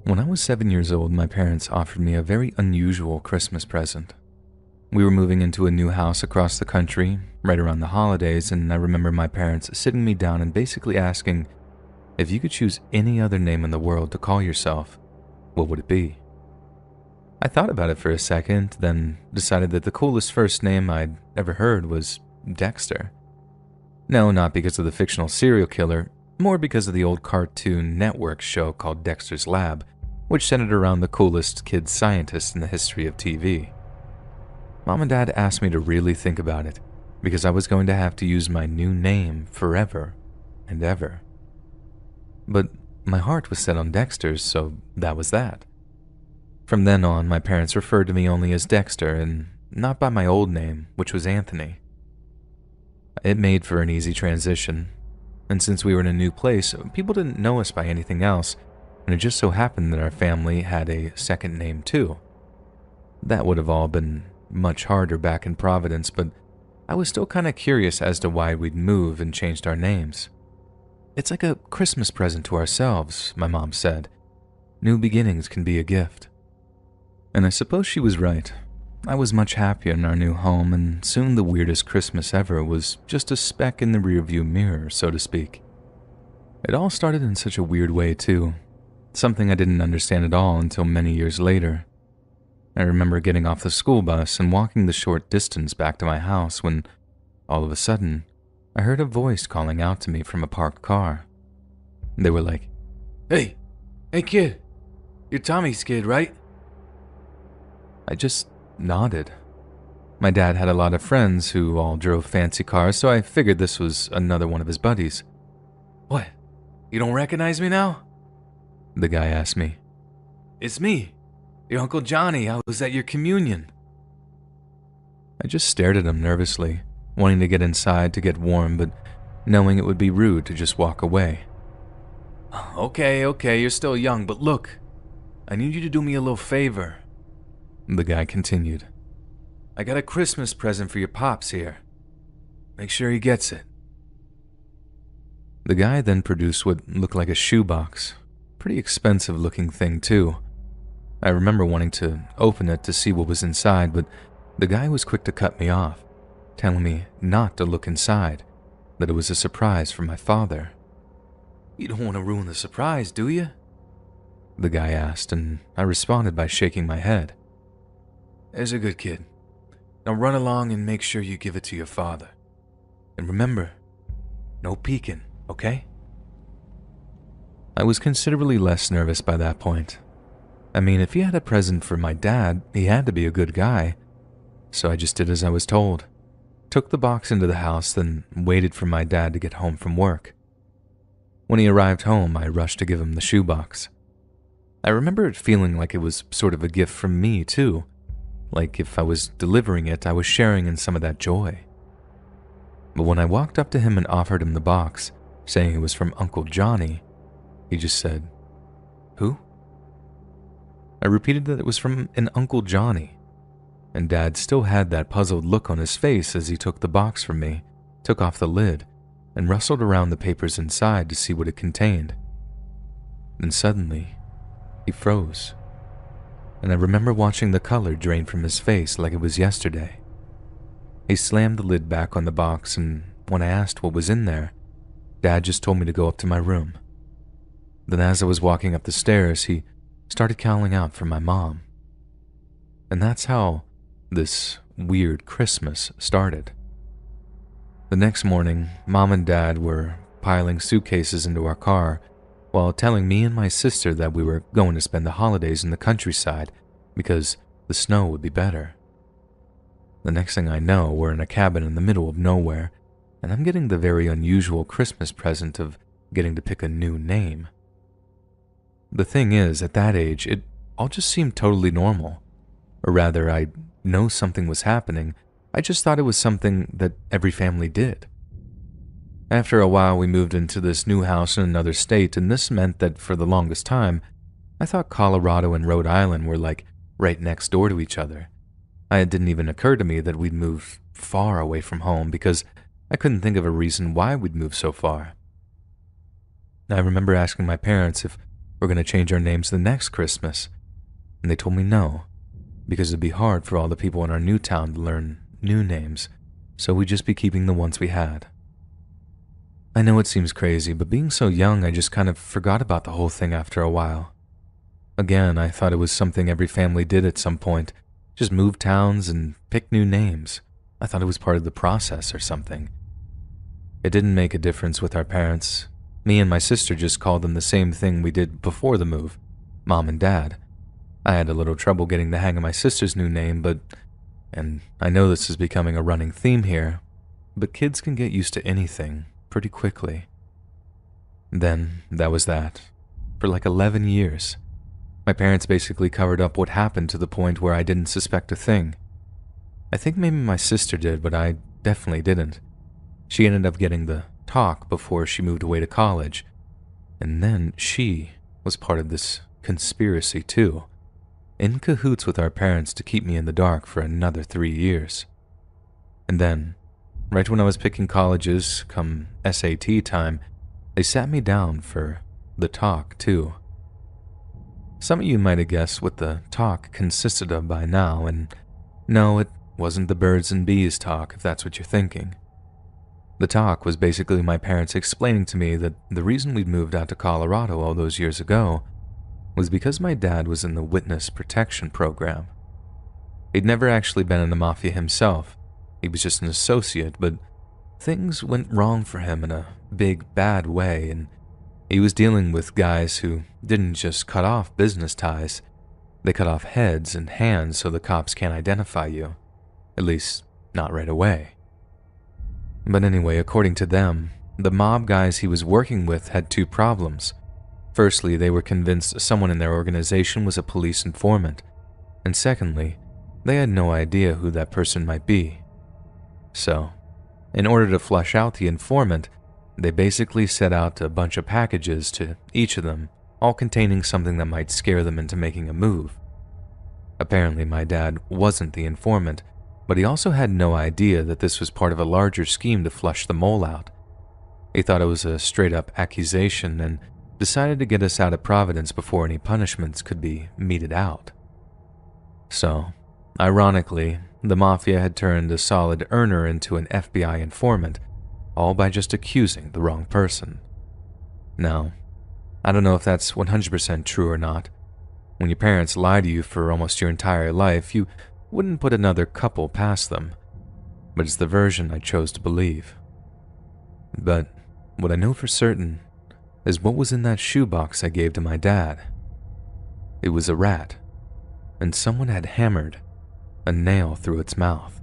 When I was 7 years old, my parents offered me a very unusual Christmas present. We were moving into a new house across the country, right around the holidays, and I remember my parents sitting me down and basically asking, if you could choose any other name in the world to call yourself, what would it be? I thought about it for a second, then decided that the coolest first name I'd ever heard was Dexter. No, not because of the fictional serial killer, more because of the old Cartoon Network show called Dexter's Lab, which centered around the coolest kid scientist in the history of TV. Mom and Dad asked me to really think about it, because I was going to have to use my new name forever and ever. But my heart was set on Dexter's, so that was that. From then on, my parents referred to me only as Dexter and not by my old name, which was Anthony. It made for an easy transition, and since we were in a new place, people didn't know us by anything else, and it just so happened that our family had a second name too. That would have all been much harder back in Providence, but I was still kind of curious as to why we'd moved and changed our names. It's like a Christmas present to ourselves, my mom said. New beginnings can be a gift. And I suppose she was right. I was much happier in our new home, and soon the weirdest Christmas ever was just a speck in the rearview mirror, so to speak. It all started in such a weird way, too. Something I didn't understand at all until many years later. I remember getting off the school bus and walking the short distance back to my house when, all of a sudden, I heard a voice calling out to me from a parked car. They were like, "Hey kid, you're Tommy's kid, right?" I just nodded. My dad had a lot of friends who all drove fancy cars, so I figured this was another one of his buddies. "What? You don't recognize me now?" the guy asked me. "It's me, your Uncle Johnny. I was at your communion." I just stared at him nervously, wanting to get inside to get warm, but knowing it would be rude to just walk away. Okay, you're still young, but look, I need you to do me a little favor," the guy continued. "I got a Christmas present for your pops here. Make sure he gets it." The guy then produced what looked like a shoebox. Pretty expensive looking thing too. I remember wanting to open it to see what was inside, but the guy was quick to cut me off, telling me not to look inside, that it was a surprise for my father. "You don't want to ruin the surprise, do you?" the guy asked, and I responded by shaking my head. "There's a good kid. Now run along and make sure you give it to your father. And remember, no peeking, okay?" I was considerably less nervous by that point. I mean, if he had a present for my dad, he had to be a good guy. So I just did as I was told. Took the box into the house, then waited for my dad to get home from work. When he arrived home, I rushed to give him the shoebox. I remember it feeling like it was sort of a gift from me, too. Like if I was delivering it, I was sharing in some of that joy. But when I walked up to him and offered him the box, saying it was from Uncle Johnny, he just said, "Who?" I repeated that it was from an Uncle Johnny, and Dad still had that puzzled look on his face as he took the box from me, took off the lid, and rustled around the papers inside to see what it contained. Then suddenly, he froze, and I remember watching the color drain from his face like it was yesterday. He slammed the lid back on the box, and when I asked what was in there, Dad just told me to go up to my room. Then as I was walking up the stairs, he started calling out for my mom. And that's how this weird Christmas started. The next morning, Mom and Dad were piling suitcases into our car while telling me and my sister that we were going to spend the holidays in the countryside because the snow would be better. The next thing I know, we're in a cabin in the middle of nowhere, and I'm getting the very unusual Christmas present of getting to pick a new name. The thing is, at that age, it all just seemed totally normal. Or rather, I know something was happening, I just thought it was something that every family did. After a while, we moved into this new house in another state, and this meant that for the longest time, I thought Colorado and Rhode Island were like right next door to each other. It didn't even occur to me that we'd moved far away from home because I couldn't think of a reason why we'd moved so far. I remember asking my parents if we're going to change our names the next Christmas. And they told me no, because it'd be hard for all the people in our new town to learn new names, so we'd just be keeping the ones we had. I know it seems crazy, but being so young, I just kind of forgot about the whole thing after a while. Again, I thought it was something every family did at some point, just move towns and pick new names. I thought it was part of the process or something. It didn't make a difference with our parents. Me and my sister just called them the same thing we did before the move, Mom and Dad. I had a little trouble getting the hang of my sister's new name, and I know this is becoming a running theme here, but kids can get used to anything pretty quickly. Then, that was that. For like 11 years. My parents basically covered up what happened to the point where I didn't suspect a thing. I think maybe my sister did, but I definitely didn't. She ended up getting the talk before she moved away to college, and then she was part of this conspiracy too, in cahoots with our parents to keep me in the dark for another 3 years. And then, right when I was picking colleges come SAT time, they sat me down for the talk too. Some of you might have guessed what the talk consisted of by now, and no, it wasn't the birds and bees talk, if that's what you're thinking. The talk was basically my parents explaining to me that the reason we'd moved out to Colorado all those years ago was because my dad was in the witness protection program. He'd never actually been in the mafia himself. He was just an associate, but things went wrong for him in a big, bad way, and he was dealing with guys who didn't just cut off business ties. They cut off heads and hands so the cops can't identify you. At least, not right away. But anyway, according to them, the mob guys he was working with had two problems. Firstly, they were convinced someone in their organization was a police informant, and secondly, they had no idea who that person might be. So, in order to flush out the informant, they basically set out a bunch of packages to each of them, all containing something that might scare them into making a move. Apparently, my dad wasn't the informant, but he also had no idea that this was part of a larger scheme to flush the mole out. He thought it was a straight-up accusation and decided to get us out of Providence before any punishments could be meted out. So, ironically, the mafia had turned a solid earner into an FBI informant, all by just accusing the wrong person. Now, I don't know if that's 100% true or not. When your parents lie to you for almost your entire life, you wouldn't put another couple past them, but it's the version I chose to believe. But what I know for certain is what was in that shoebox I gave to my dad. It was a rat, and someone had hammered a nail through its mouth.